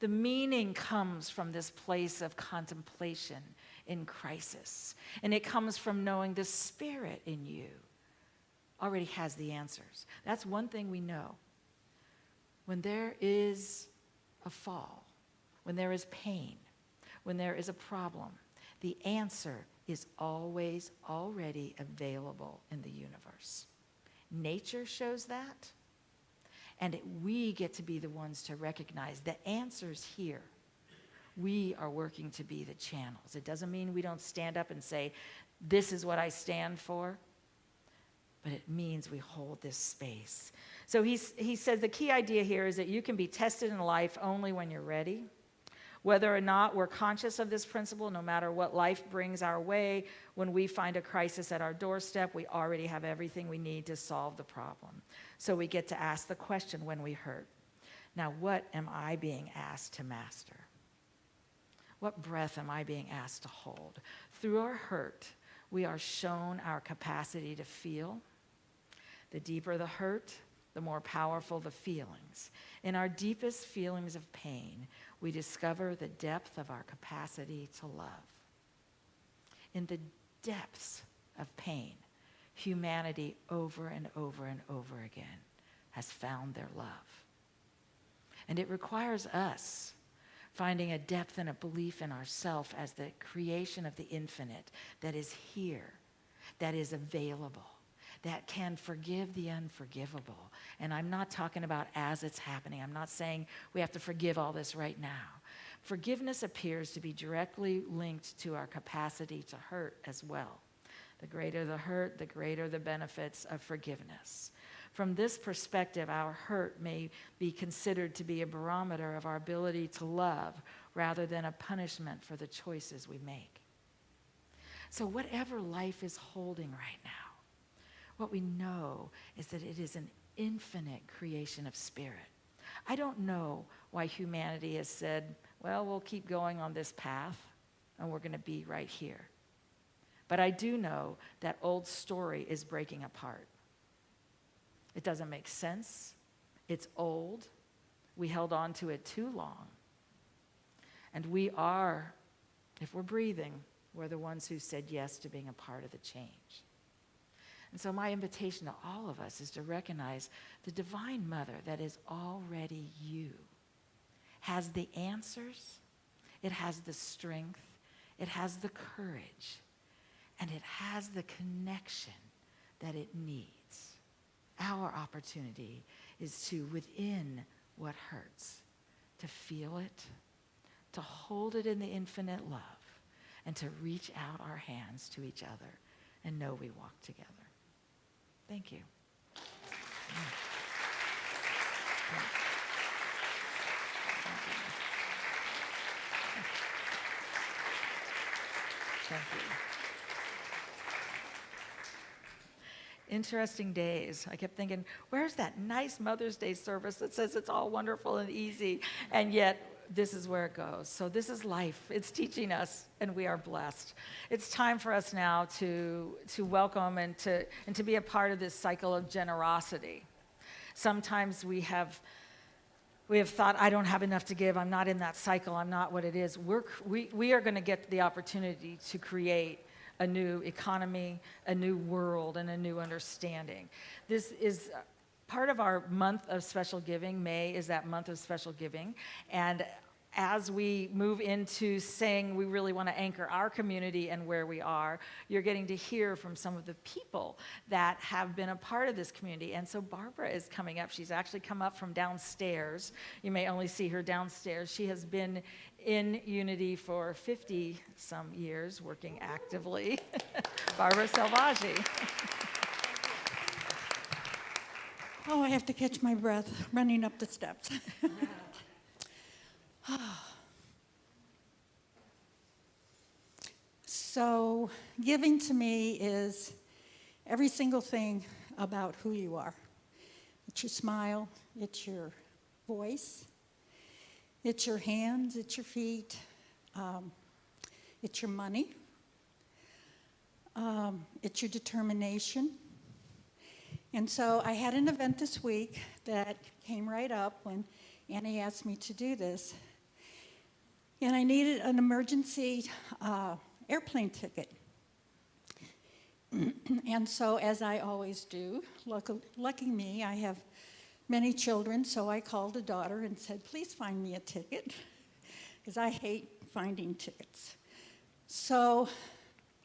The meaning comes from this place of contemplation in crisis. And it comes from knowing the Spirit in you already has the answers. That's one thing we know. When there is a fall, when there is pain, when there is a problem, the answer is always already available in the universe. Nature shows that, and we get to be the ones to recognize the answer's here. We are working to be the channels. It doesn't mean we don't stand up and say, this is what I stand for, but it means we hold this space. So he says the key idea here is that you can be tested in life only when you're ready. Whether or not we're conscious of this principle, no matter what life brings our way, when we find a crisis at our doorstep, we already have everything we need to solve the problem. So we get to ask the question when we hurt. Now, what am I being asked to master? What breath am I being asked to hold? Through our hurt, we are shown our capacity to feel. The deeper the hurt, the more powerful the feelings. In our deepest feelings of pain, we discover the depth of our capacity to love. In the depths of pain, humanity over and over and over again has found their love. And it requires us finding a depth and a belief in ourselves as the creation of the infinite that is here, that is available, that can forgive the unforgivable. And I'm not talking about as it's happening. I'm not saying we have to forgive all this right now. Forgiveness appears to be directly linked to our capacity to hurt as well. The greater the hurt, the greater the benefits of forgiveness. From this perspective, our hurt may be considered to be a barometer of our ability to love rather than a punishment for the choices we make. So whatever life is holding right now, what we know is that it is an infinite creation of spirit. I don't know why humanity has said, well, we'll keep going on this path and we're going to be right here. But I do know that old story is breaking apart. It doesn't make sense. It's old. We held on to it too long. And we are, if we're breathing, we're the ones who said yes to being a part of the change. And so my invitation to all of us is to recognize the Divine Mother that is already you has the answers, it has the strength, it has the courage, and it has the connection that it needs. Our opportunity is to, within what hurts, to feel it, to hold it in the infinite love, and to reach out our hands to each other and know we walk together. Thank you. Thank you. Interesting days. I kept thinking, where's that nice Mother's Day service that says it's all wonderful and easy, and yet this is where it goes. So this is life. It's teaching us, and we are blessed. It's time for us now to welcome and to be a part of this cycle of generosity. Sometimes we have thought, I don't have enough to give. I'm not in that cycle. I'm not what it is. We are going to get the opportunity to create a new economy, a new world, and a new understanding. This is part of our month of special giving. May is that month of special giving. And as we move into saying we really want to anchor our community and where we are, you're getting to hear from some of the people that have been a part of this community. And so Barbara is coming up. She's actually come up from downstairs. You may only see her downstairs. She has been in Unity for 50-some years, working actively. Barbara Selvaggi. Oh, I have to catch my breath running up the steps. So, giving to me is every single thing about who you are. It's your smile, it's your voice, it's your hands, it's your feet, it's your money, it's your determination. And so I had an event this week that came right up when Annie asked me to do this. And I needed an emergency airplane ticket. And so, as I always do, lucky me, I have many children, so I called a daughter and said, please find me a ticket, because I hate finding tickets. So,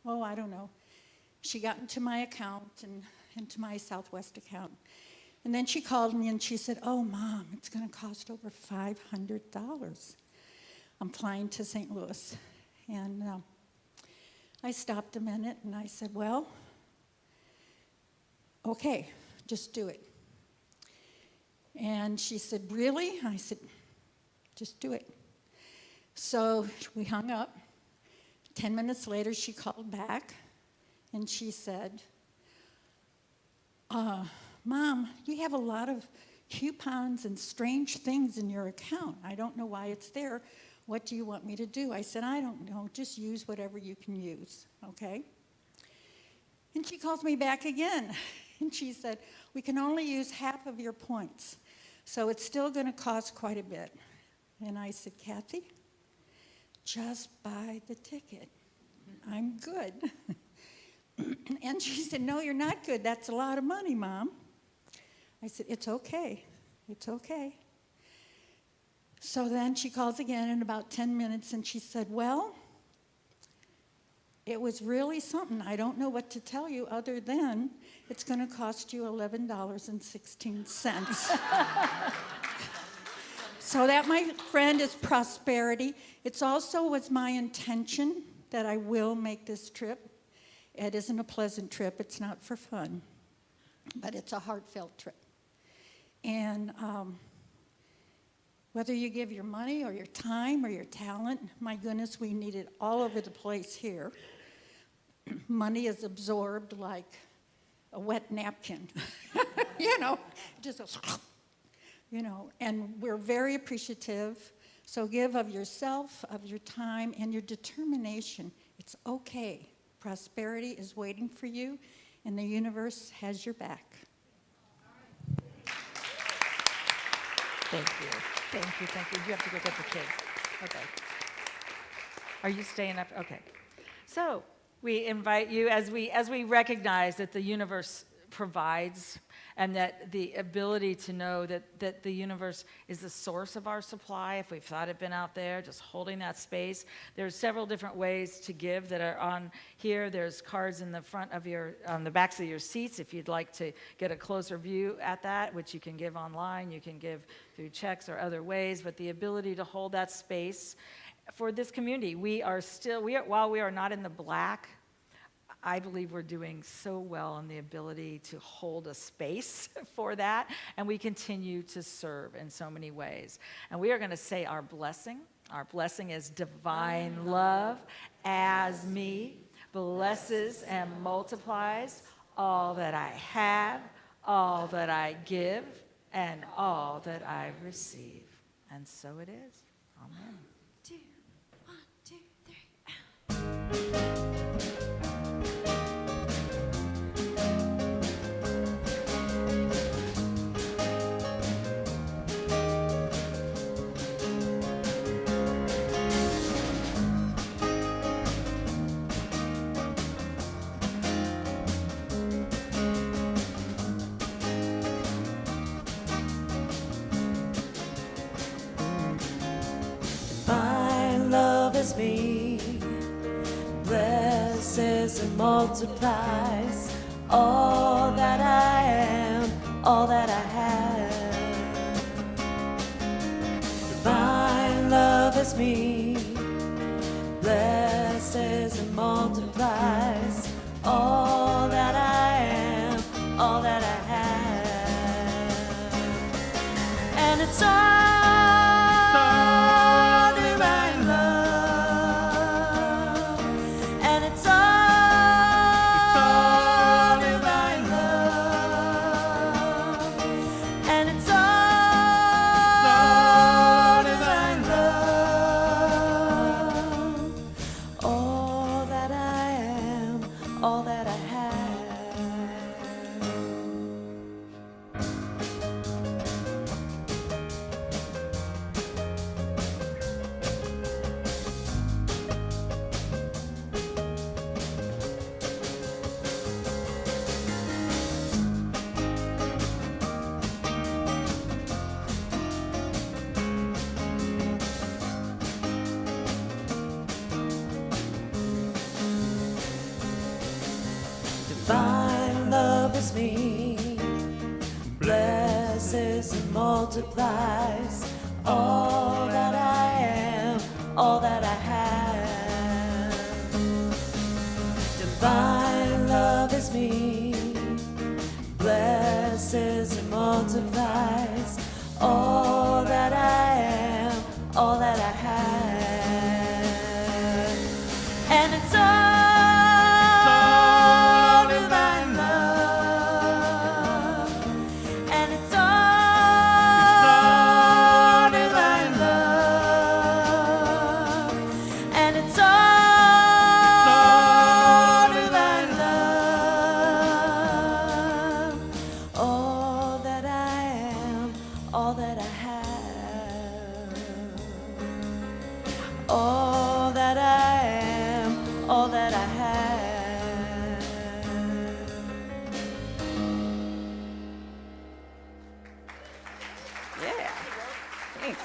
I don't know. She got into my account and into my Southwest account. And then she called me and she said, oh, Mom, it's going to cost over $500. I'm flying to St. Louis. And I stopped a minute and I said, well, okay, just do it. And she said, really? I said, just do it. So we hung up. 10 minutes later, she called back and she said, Mom, you have a lot of coupons and strange things in your account. I don't know why it's there. What do you want me to do? I said, I don't know. Just use whatever you can use, okay? And she calls me back again. And she said, we can only use half of your points. So it's still going to cost quite a bit. And I said, Kathy, just buy the ticket. I'm good. And she said, no, you're not good. That's a lot of money, Mom. I said, it's okay. It's okay. So then she calls again in about 10 minutes, and she said, well, it was really something. I don't know what to tell you other than it's going to cost you $11.16. So that, my friend, is prosperity. It's also was my intention that I will make this trip. It isn't a pleasant trip. It's not for fun. But it's a heartfelt trip. And whether you give your money or your time or your talent, my goodness, we need it all over the place here. Money is absorbed like a wet napkin. Just goes, and we're very appreciative. So give of yourself, of your time, and your determination. It's okay. Prosperity is waiting for you, and the universe has your back. Thank you. Thank you. Thank you. You have to go get the kids. Okay. Are you staying up? Okay. So we invite you as we recognize that the universe provides, and that the ability to know that the universe is the source of our supply. If we thought it'd been out there, just holding that space. There's several different ways to give that are on here. There's cards in the front of on the backs of your seats if you'd like to get a closer view at that, which you can give online, you can give through checks or other ways, but the ability to hold that space for this community. While we are not in the black, I believe we're doing so well in the ability to hold a space for that, and we continue to serve in so many ways. And we are going to say our blessing. Our blessing is divine love as me blesses and multiplies all that I have, all that I give, and all that I receive. And so it is. Amen. 2, 1, 2, 3. Me, blesses and multiplies all that I am, all that I have. Divine love is me, blesses and multiplies all that I am, all that I have. And it's all divine love is me, blesses and multiplies all that I am, all that I have. Divine love is me, blesses and multiplies all that I am, all that I have. And it's all all that I am, all that I have. Yeah, thanks.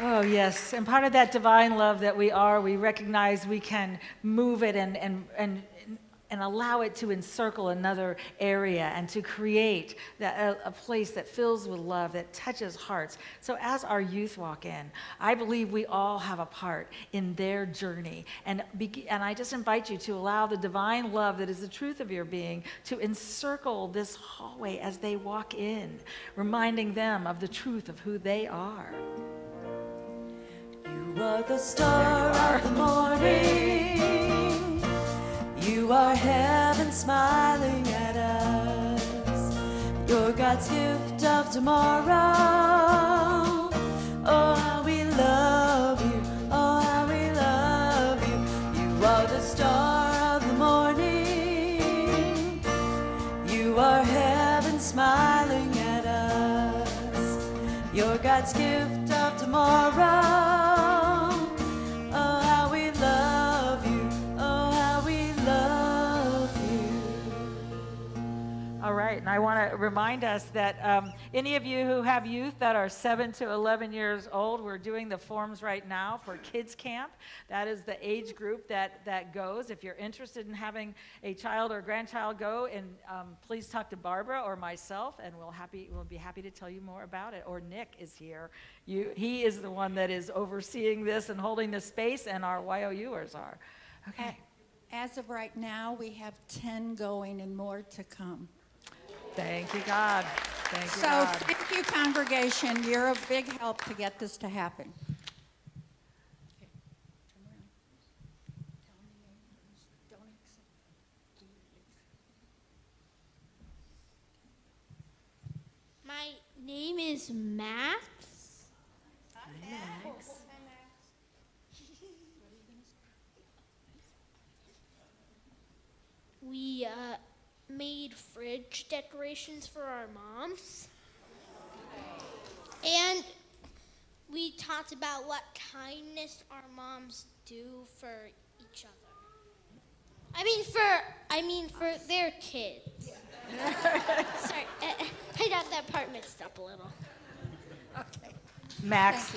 Oh, yes. And part of that divine love that we are, we recognize we can move it and allow it to encircle another area and to create a place that fills with love, that touches hearts. So as our youth walk in, I believe we all have a part in their journey. And I just invite you to allow the divine love that is the truth of your being to encircle this hallway as they walk in, reminding them of the truth of who they are. You are the star of the morning. You are heaven smiling at us. You're God's gift of tomorrow. Oh, how we love you. Oh, how we love you. You are the star of the morning. You are heaven smiling at us. You're God's gift of tomorrow. All right, and I want to remind us that any of you who have youth that are 7 to 11 years old, we're doing the forms right now for Kids Camp. That is the age group that goes. If you're interested in having a child or grandchild go, and please talk to Barbara or myself, and we'll be happy to tell you more about it. Or Nick is here. He is the one that is overseeing this and holding the space, and our YOUers are. Okay. As of right now, we have 10 going and more to come. Thank you, God. Thank you, So God. thank you, congregation. You're a big help to get this to happen. My name is Max. We made fridge decorations for our moms. And we talked about what kindness our moms do for each other. I mean for their kids. Sorry, I got that part mixed up a little. Okay. Max.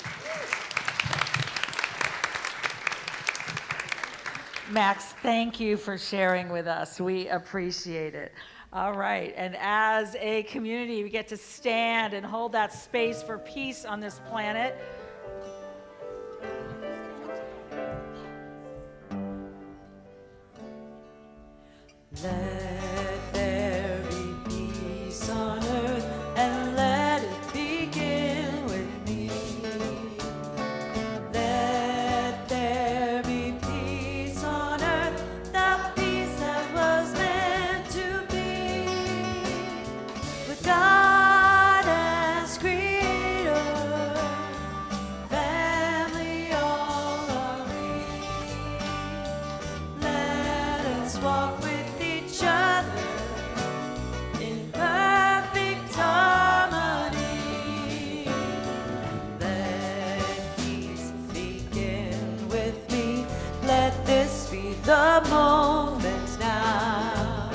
Max, thank you for sharing with us. We appreciate it. All right, and as a community, we get to stand and hold that space for peace on this planet. Let there be peace on earth, and let it begin with me. Let there be peace on earth, the peace that was meant to be. With God as creator, family all are we. Let us walk with each other in perfect harmony. Let peace begin with me. Let this be the moment now.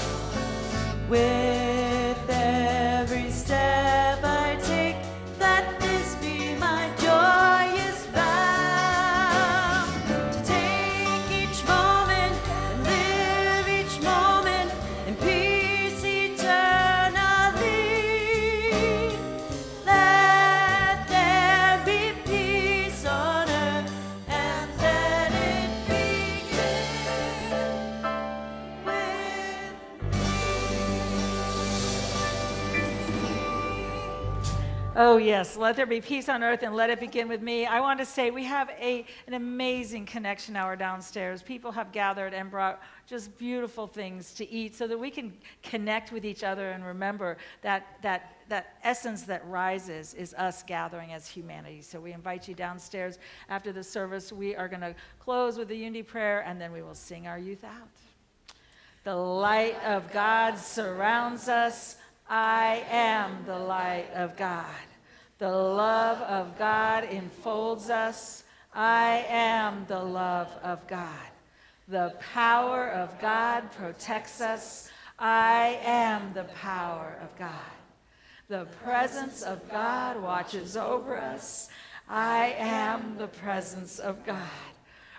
With every step I take, let this be my joyous vow. To take each moment and live each moment in peace eternally. Let there be peace on earth, and let it begin with Oh, yes. Let there be peace on earth and let it begin with me. I want to say we have an amazing connection hour downstairs. People have gathered and brought just beautiful things to eat so that we can connect with each other and remember that essence that rises is us gathering as humanity. So we invite you downstairs after the service. We are going to close with the unity prayer, and then we will sing our youth out. The light of God surrounds us. I am the light of God. The love of God enfolds us. I am the love of God. The power of God protects us. I am the power of God. The presence of God watches over us. I am the presence of God.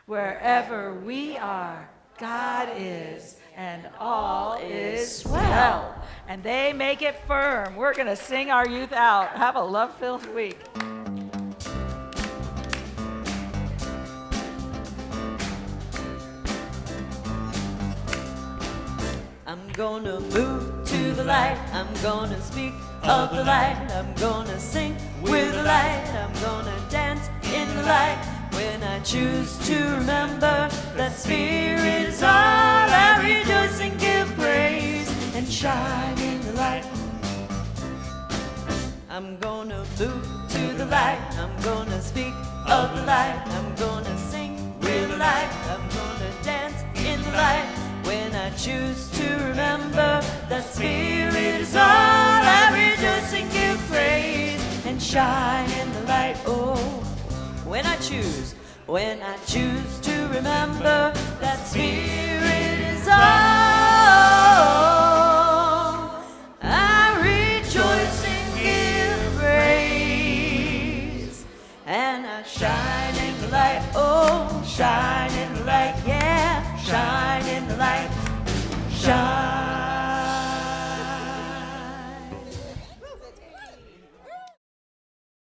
Wherever we are, God is, and all is well. And they make it firm. We're going to sing our youth out. Have a love-filled week. I'm gonna move to the light. I'm gonna speak of the light. I'm gonna sing with the light. I'm gonna dance in the light. When I choose to remember that Spirit is all, I rejoice and give praise and shine in the light. I'm gonna move to the light. I'm gonna speak of the light. I'm gonna sing with the light. I'm gonna dance in the light. When I choose to remember that Spirit is all, I rejoice and give praise and shine in the light. Oh, when I choose to remember that Spirit is all, I rejoice and give praise and I shine in the light. Oh, shine